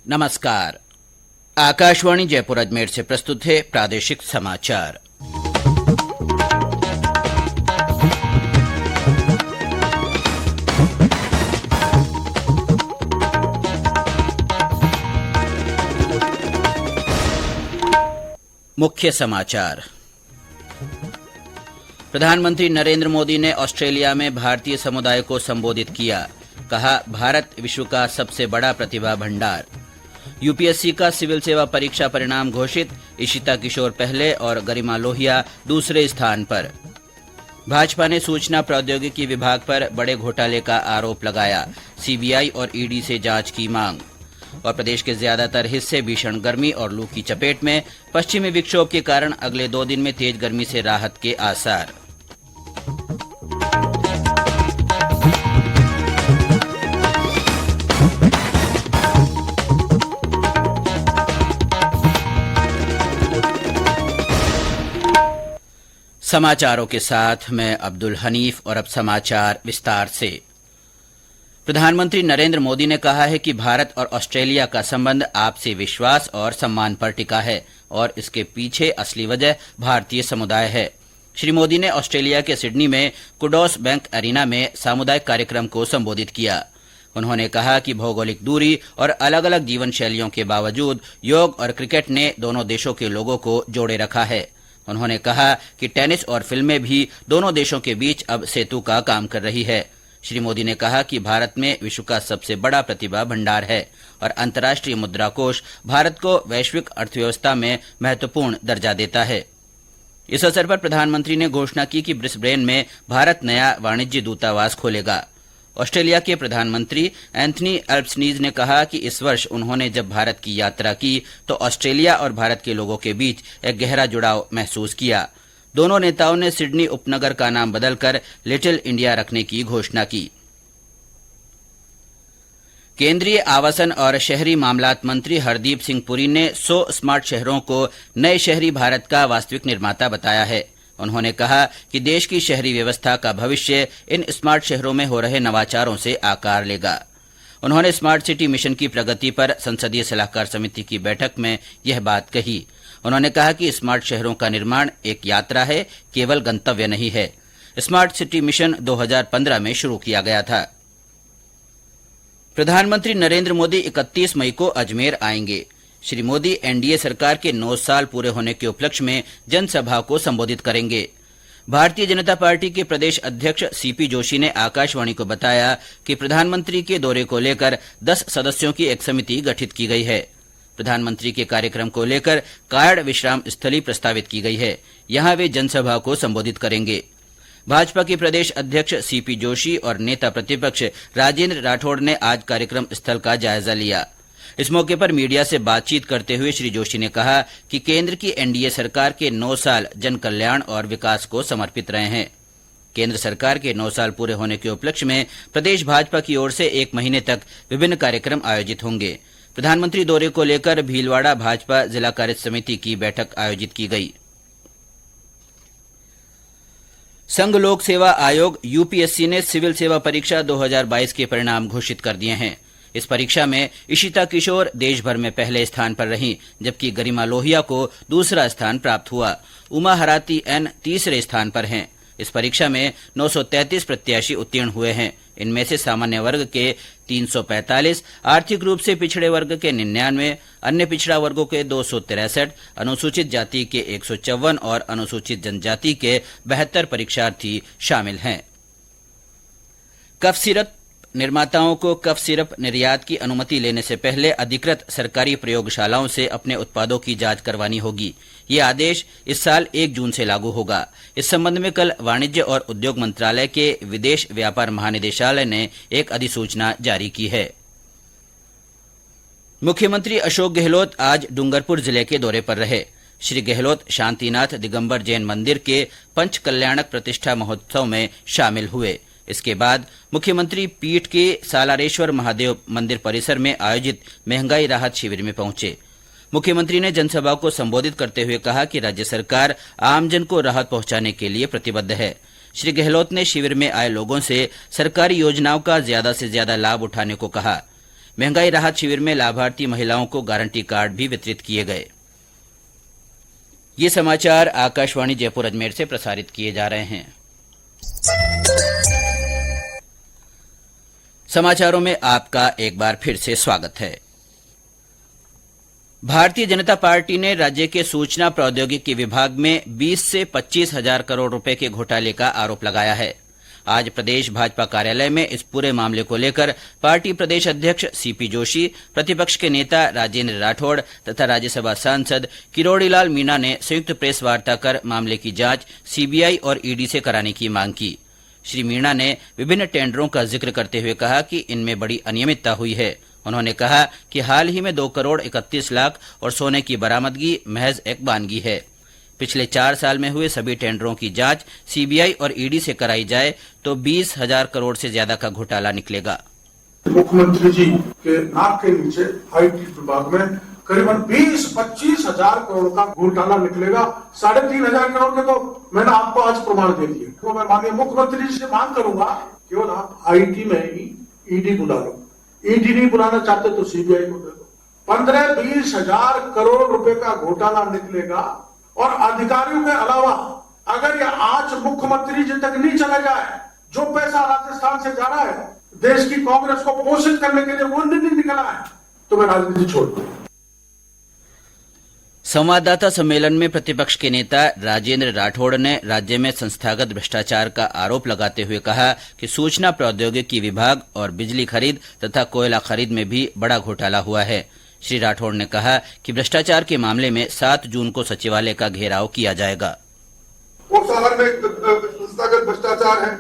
नमस्कार। आकाशवाणी जयपुर अजमेर से प्रस्तुत है प्रादेशिक समाचार। मुख्य समाचार। प्रधानमंत्री नरेंद्र मोदी ने ऑस्ट्रेलिया में भारतीय समुदाय को संबोधित किया। कहा, भारत विश्व का सबसे बड़ा प्रतिभा भंडार। यूपीएससी का सिविल सेवा परीक्षा परिणाम घोषित। इशिता किशोर पहले और गरिमा लोहिया दूसरे स्थान पर। भाजपा ने सूचना प्रौद्योगिकी विभाग पर बड़े घोटाले का आरोप लगाया। सीबीआई और ईडी से जांच की मांग। और प्रदेश के ज्यादातर हिस्से भीषण गर्मी और लू की चपेट में। पश्चिमी विक्षोभ के कारण अगले 2 दिन में तेज गर्मी से राहत के आसार। समाचारों के साथ मैं अब्दुल हनीफ और अब समाचार विस्तार से। प्रधानमंत्री नरेंद्र मोदी ने कहा है कि भारत और ऑस्ट्रेलिया का संबंध आपसी विश्वास और सम्मान पर टिका है और इसके पीछे असली वजह भारतीय समुदाय है। श्री मोदी ने ऑस्ट्रेलिया के सिडनी में कुडॉस बैंक एरिना में सामुदायिक कार्यक्रम को संबोधित किया। उन्होंने कहा कि भौगोलिक दूरी और अलग अलग जीवन शैलियों के बावजूद योग और क्रिकेट ने दोनों देशों के लोगों को जोड़े रखा है। उन्होंने कहा कि टेनिस और फिल्में भी दोनों देशों के बीच अब सेतु का काम कर रही है। श्री मोदी ने कहा कि भारत में विश्व का सबसे बड़ा प्रतिभा भंडार है और अंतर्राष्ट्रीय मुद्रा कोष भारत को वैश्विक अर्थव्यवस्था में महत्वपूर्ण दर्जा देता है। इस अवसर पर प्रधानमंत्री ने घोषणा की कि ब्रिस्बेन में भारत नया वाणिज्य दूतावास खोलेगा। ऑस्ट्रेलिया के प्रधानमंत्री एंथनी अल्बनीज ने कहा कि इस वर्ष उन्होंने जब भारत की यात्रा की तो ऑस्ट्रेलिया और भारत के लोगों के बीच एक गहरा जुड़ाव महसूस किया। दोनों नेताओं ने सिडनी उपनगर का नाम बदलकर लिटिल इंडिया रखने की घोषणा की। केंद्रीय आवासन और शहरी मामलात मंत्री हरदीप सिंह पुरी ने 100 स्मार्ट शहरों को नए शहरी भारत का वास्तविक निर्माता बताया है। उन्होंने कहा कि देश की शहरी व्यवस्था का भविष्य इन स्मार्ट शहरों में हो रहे नवाचारों से आकार लेगा। उन्होंने स्मार्ट सिटी मिशन की प्रगति पर संसदीय सलाहकार समिति की बैठक में यह बात कही। उन्होंने कहा कि स्मार्ट शहरों का निर्माण एक यात्रा है, केवल गंतव्य नहीं है। स्मार्ट सिटी मिशन 2015 में शुरू किया गया था। प्रधानमंत्री नरेंद्र मोदी 31 मई को अजमेर आएंगे। श्री मोदी एनडीए सरकार के 9 साल पूरे होने के उपलक्ष्य में जनसभा को संबोधित करेंगे। भारतीय जनता पार्टी के प्रदेश अध्यक्ष सीपी जोशी ने आकाशवाणी को बताया कि प्रधानमंत्री के दौरे को लेकर 10 सदस्यों की एक समिति गठित की गई है। प्रधानमंत्री के कार्यक्रम को लेकर कायड़ विश्राम स्थली प्रस्तावित की गई है। यहां वे जनसभा को संबोधित करेंगे। भाजपा के प्रदेश अध्यक्ष सीपी जोशी और नेता प्रतिपक्ष राजेंद्र राठौड़ ने आज कार्यक्रम स्थल का जायजा लिया। इस मौके पर मीडिया से बातचीत करते हुए श्री जोशी ने कहा कि केंद्र की एनडीए सरकार के 9 साल जन कल्याण और विकास को समर्पित रहे हैं। केंद्र सरकार के 9 साल पूरे होने के उपलक्ष्य में प्रदेश भाजपा की ओर से 1 महीने तक विभिन्न कार्यक्रम आयोजित होंगे। प्रधानमंत्री दौरे को लेकर भीलवाड़ा भाजपा जिला कार्य समिति की बैठक आयोजित की गई। संघ लोक सेवा आयोग यूपीएससी ने सिविल सेवा परीक्षा 2022 के परिणाम घोषित कर दिए हैं। इस परीक्षा में इशिता किशोर देश भर में पहले स्थान पर रहीं, जबकि गरिमा लोहिया को दूसरा स्थान प्राप्त हुआ। उमा हराती एन तीसरे स्थान पर हैं। इस परीक्षा में 933 प्रत्याशी उत्तीर्ण हुए हैं। इनमें से सामान्य वर्ग के 345, आर्थिक रूप से पिछड़े वर्ग के 99, अन्य पिछड़ा वर्गों के 263, अनुसूचित जाति के 154 और अनुसूचित जनजाति के 72 परीक्षार्थी शामिल हैं। कफ सिरप निर्माताओं को कफ सिरप निर्यात की अनुमति लेने से पहले अधिकृत सरकारी प्रयोगशालाओं से अपने उत्पादों की जांच करवानी होगी। ये आदेश इस साल 1 जून से लागू होगा। इस संबंध में कल वाणिज्य और उद्योग मंत्रालय के विदेश व्यापार महानिदेशालय ने एक अधिसूचना जारी की है। मुख्यमंत्री अशोक गहलोत आज डूंगरपुर जिले के दौरे पर रहे। श्री गहलोत शांतिनाथ दिगंबर जैन मंदिर के पंच कल्याणक प्रतिष्ठा महोत्सव में शामिल हुए। इसके बाद मुख्यमंत्री पीठ के सालारेश्वर महादेव मंदिर परिसर में आयोजित महंगाई राहत शिविर में पहुंचे। मुख्यमंत्री ने जनसभा को संबोधित करते हुए कहा कि राज्य सरकार आमजन को राहत पहुंचाने के लिए प्रतिबद्ध है। श्री गहलोत ने शिविर में आए लोगों से सरकारी योजनाओं का ज्यादा से ज्यादा लाभ उठाने को कहा। महंगाई राहत शिविर में लाभार्थी महिलाओं को गारंटी कार्ड भी वितरित किए गए। ये समाचार आकाशवाणी जयपुर अजमेर से प्रसारित किए जा रहे हैं। समाचारों में आपका एक बार फिर से स्वागत है। भारतीय जनता पार्टी ने राज्य के सूचना प्रौद्योगिकी विभाग में 20 से 25 हजार करोड़ रुपए के घोटाले का आरोप लगाया है। आज प्रदेश भाजपा कार्यालय में इस पूरे मामले को लेकर पार्टी प्रदेश अध्यक्ष सीपी जोशी, प्रतिपक्ष के नेता राजेंद्र राठौड़ तथा राज्यसभा सांसद किरोड़ीलाल मीणा ने संयुक्त प्रेस वार्ता कर मामले की जांच सीबीआई और ईडी से कराने की मांग की। श्री मीणा ने विभिन्न टेंडरों का जिक्र करते हुए कहा कि इनमें बड़ी अनियमितता हुई है। उन्होंने कहा कि हाल ही में 2 करोड़ 31 लाख और सोने की बरामदगी महज एक बानगी है। पिछले 4 साल में हुए सभी टेंडरों की जांच सीबीआई और ईडी से कराई जाए तो 20,000 करोड़ से ज्यादा का घोटाला निकलेगा। मुख्यमंत्री जी के नाक के नीचे आईटी विभाग में करीबन 20-25 हजार करोड़ का घोटाला निकलेगा। 3,500 करोड़ के तो मैंने आपको आज प्रमाण दे दिए। तो मैं माननीय मुख्यमंत्री जी से मांग करूंगा केवल आप आईटी में ही ईडी बुला लो। ईडी नहीं बुलाना चाहते तो सीबीआई को दे दो। 15-20 हजार करोड़ रुपए का घोटाला निकलेगा और अधिकारियों के अलावा अगर ये आज मुख्यमंत्री जी तक नहीं चला जाए, जो पैसा राजस्थान से जा रहा है देश की कांग्रेस को पोषित करने के लिए वो नहीं निकला है, तो मैं राजनीति छोड़ दूं। संवाददाता सम्मेलन में प्रतिपक्ष के नेता राजेंद्र राठौड़ ने राज्य में संस्थागत भ्रष्टाचार का आरोप लगाते हुए कहा कि सूचना प्रौद्योगिकी विभाग और बिजली खरीद तथा कोयला खरीद में भी बड़ा घोटाला हुआ है। श्री राठौड़ ने कहा कि भ्रष्टाचार के मामले में 7 जून को सचिवालय का घेराव किया जाएगा। पोषाहार में संस्थागत भ्रष्टाचार है,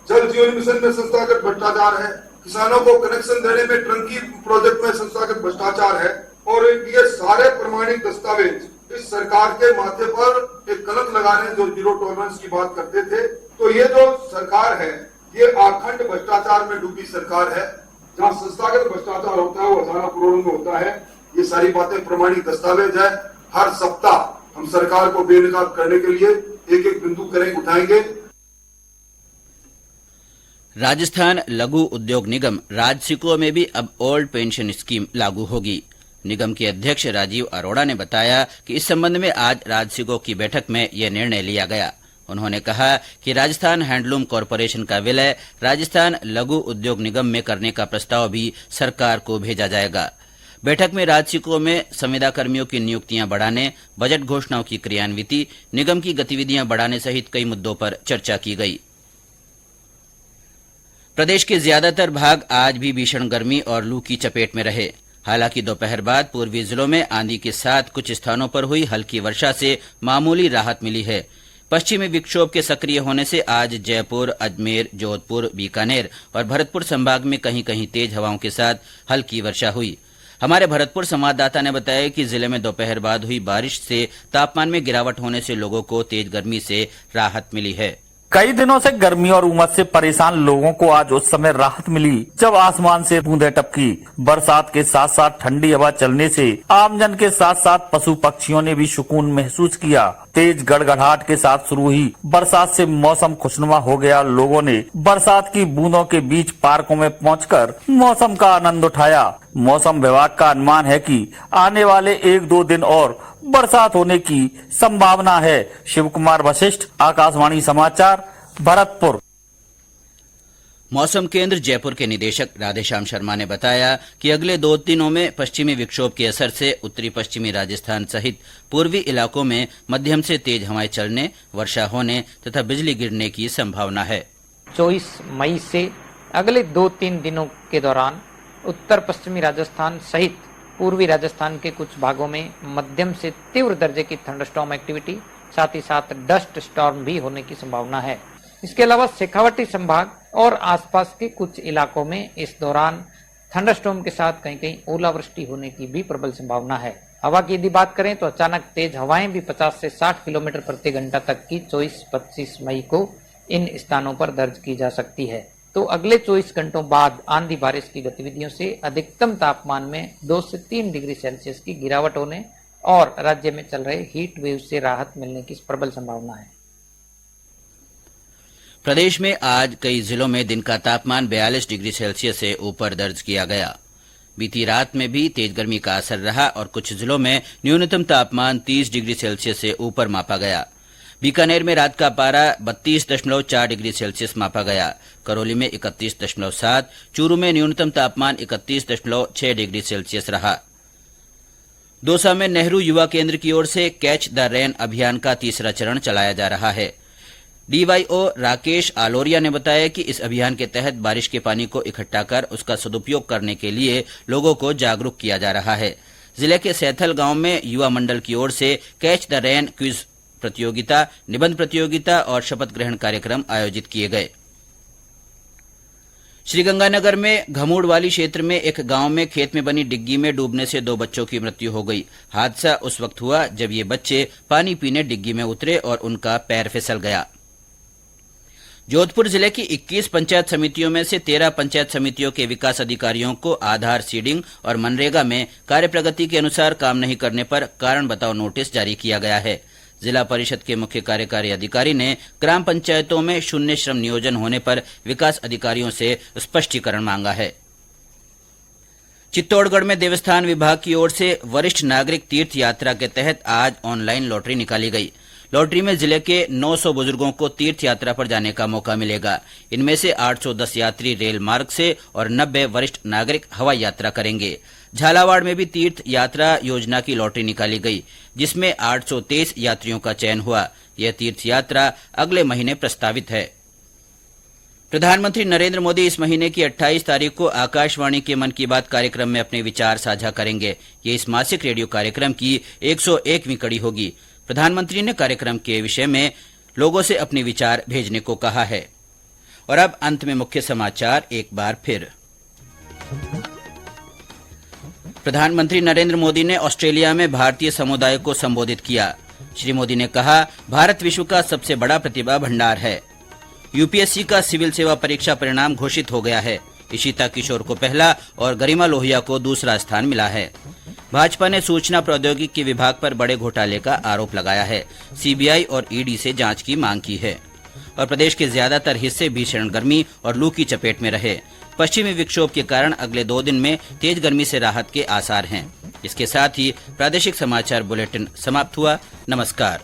जल जीवन मिशन में संस्थागत भ्रष्टाचार है, किसानों को कनेक्शन देने में टंकी प्रोजेक्ट में संस्थागत भ्रष्टाचार है और ये सारे प्रमाणिक दस्तावेज इस सरकार के माथे पर एक कलंक लगा रहे हैं जो जीरो टॉलरेंस की बात करते थे। तो ये जो सरकार है ये आखंड भ्रष्टाचार में डूबी सरकार है। जहाँ संस्थागत भ्रष्टाचार होता है वो हजारों करोड़ों में होता है। ये सारी बातें प्रमाणिक दस्तावेज है। हर सप्ताह हम सरकार को बेनकाब करने के लिए एक एक बिंदु करेंगे, उठाएंगे। राजस्थान लघु उद्योग निगम राजसिको में भी अब ओल्ड पेंशन स्कीम लागू होगी। निगम के अध्यक्ष राजीव अरोड़ा ने बताया कि इस संबंध में आज राजसिको की बैठक में यह निर्णय लिया गया। उन्होंने कहा कि राजस्थान हैंडलूम कॉरपोरेशन का विलय राजस्थान लघु उद्योग निगम में करने का प्रस्ताव भी सरकार को भेजा जाएगा। बैठक में राजसिको में संविदा कर्मियों की नियुक्तियां बढ़ाने, बजट घोषणाओं की क्रियान्विति, निगम की गतिविधियां बढ़ाने सहित कई मुद्दों पर चर्चा की गई। प्रदेश के ज्यादातर भाग आज भी भीषण गर्मी और लू की चपेट में रहे। हालांकि दोपहर बाद पूर्वी जिलों में आंधी के साथ कुछ स्थानों पर हुई हल्की वर्षा से मामूली राहत मिली है। पश्चिमी विक्षोभ के सक्रिय होने से आज जयपुर, अजमेर, जोधपुर, बीकानेर और भरतपुर संभाग में कहीं कहीं तेज हवाओं के साथ हल्की वर्षा हुई। हमारे भरतपुर संवाददाता ने बताया कि जिले में दोपहर बाद हुई बारिश से तापमान में गिरावट होने से लोगों को तेज गर्मी से राहत मिली है। कई दिनों से गर्मी और उमस से परेशान लोगों को आज उस समय राहत मिली जब आसमान से बूंदें टपकी। बरसात के साथ साथ ठंडी हवा चलने से आमजन के साथ साथ पशु पक्षियों ने भी सुकून महसूस किया। तेज गड़गड़ाहट के साथ शुरू हुई बरसात से मौसम खुशनुमा हो गया। लोगों ने बरसात की बूंदों के बीच पार्कों में पहुंचकर मौसम का आनंद उठाया। मौसम विभाग का अनुमान है कि आने वाले 1-2 दिन और बरसात होने की संभावना है। शिव कुमार वशिष्ठ, आकाशवाणी समाचार, भरतपुर। मौसम केंद्र जयपुर के निदेशक राधेश्याम शर्मा ने बताया कि अगले 2 दिनों में पश्चिमी विक्षोभ के असर से उत्तरी पश्चिमी राजस्थान सहित पूर्वी इलाकों में मध्यम से तेज हवाएं चलने, वर्षा होने तथा बिजली गिरने की संभावना है। 24 मई से अगले 2-3 दिनों के दौरान उत्तर पश्चिमी राजस्थान सहित पूर्वी राजस्थान के कुछ भागों में मध्यम से तीव्र दर्जे की थंडरस्टॉर्म एक्टिविटी, साथ ही साथ डस्ट स्टॉर्म भी होने की संभावना है। इसके अलावा शेखावटी संभाग और आसपास के कुछ इलाकों में इस दौरान थंडरस्टॉर्म के साथ कहीं कहीं ओलावृष्टि होने की भी प्रबल संभावना है। हवा की यदि बात करें तो अचानक तेज हवाएं भी 50 से 60 किलोमीटर प्रति घंटा तक की 24-25 मई को इन स्थानों पर दर्ज की जा सकती है। तो अगले 24 घंटों बाद आंधी बारिश की गतिविधियों से अधिकतम तापमान में 2 से 3 डिग्री सेल्सियस की गिरावट होने और राज्य में चल रहे हीट वेव से राहत मिलने की प्रबल संभावना है। प्रदेश में आज कई जिलों में दिन का तापमान 42 डिग्री सेल्सियस से ऊपर दर्ज किया गया। बीती रात में भी तेज गर्मी का असर रहा और कुछ जिलों में न्यूनतम तापमान 30 डिग्री सेल्सियस से ऊपर मापा गया। बीकानेर में रात का पारा 32.4 डिग्री सेल्सियस मापा गया। करौली में 31.7, चूरू में न्यूनतम तापमान 31.6 डिग्री सेल्सियस रहा। दौसा में नेहरू युवा केंद्र की ओर से कैच द रेन अभियान का तीसरा चरण चलाया जा रहा है। डीवाईओ राकेश आलोरिया ने बताया कि इस अभियान के तहत बारिश के पानी को इकट्ठा कर उसका सदुपयोग करने के लिए लोगों को जागरूक किया जा रहा है। जिले के सैथल गांव में युवा मंडल की ओर से कैच द रेन क्विज प्रतियोगिता, निबंध प्रतियोगिता और शपथ ग्रहण कार्यक्रम आयोजित किए गए। श्रीगंगानगर में घमूड़वाली क्षेत्र में एक गांव में खेत में बनी डिग्गी में डूबने से 2 बच्चों की मृत्यु हो गई। हादसा उस वक्त हुआ जब ये बच्चे पानी पीने डिग्गी में उतरे और उनका पैर फिसल गया। जोधपुर जिले की 21 पंचायत समितियों में से 13 पंचायत समितियों के विकास अधिकारियों को आधार सीडिंग और मनरेगा में कार्य प्रगति के अनुसार काम नहीं करने पर कारण बताओ नोटिस जारी किया गया है। जिला परिषद के मुख्य कार्यकारी अधिकारी ने ग्राम पंचायतों में शून्य श्रम नियोजन होने पर विकास अधिकारियों से स्पष्टीकरण मांगा है। चित्तौड़गढ़ में देवस्थान विभाग की ओर से वरिष्ठ नागरिक तीर्थ यात्रा के तहत आज ऑनलाइन लॉटरी निकाली गई। लॉटरी में जिले के 900 बुजुर्गों को तीर्थ यात्रा पर जाने का मौका मिलेगा। इनमें से 810 यात्री रेल मार्ग से और 90 वरिष्ठ नागरिक हवाई यात्रा करेंगे। झालावाड़ में भी तीर्थ यात्रा योजना की लॉटरी निकाली गई, जिसमें 823 यात्रियों का चयन हुआ। यह तीर्थ यात्रा अगले महीने प्रस्तावित है। प्रधानमंत्री नरेंद्र मोदी इस महीने की 28 तारीख को आकाशवाणी के मन की बात कार्यक्रम में अपने विचार साझा करेंगे। ये इस मासिक रेडियो कार्यक्रम की 101वीं कड़ी होगी। प्रधानमंत्री ने कार्यक्रम के विषय में लोगों से अपने विचार भेजने को कहा है। और अब अंत में मुख्य समाचार एक बार फिर। प्रधानमंत्री नरेंद्र मोदी ने ऑस्ट्रेलिया में भारतीय समुदाय को संबोधित किया। श्री मोदी ने कहा, भारत विश्व का सबसे बड़ा प्रतिभा भंडार है। यूपीएससी का सिविल सेवा परीक्षा परिणाम घोषित हो गया है। इशिता किशोर को पहला और गरिमा लोहिया को दूसरा स्थान मिला है। भाजपा ने सूचना प्रौद्योगिकी विभाग पर बड़े घोटाले का आरोप लगाया है। सीबीआई और ईडी से जांच की मांग की है। और प्रदेश के ज्यादातर हिस्से भीषण गर्मी और लू की चपेट में रहे। पश्चिमी विक्षोभ के कारण अगले 2 दिन में तेज गर्मी से राहत के आसार हैं। इसके साथ ही प्रादेशिक समाचार बुलेटिन समाप्त हुआ। नमस्कार।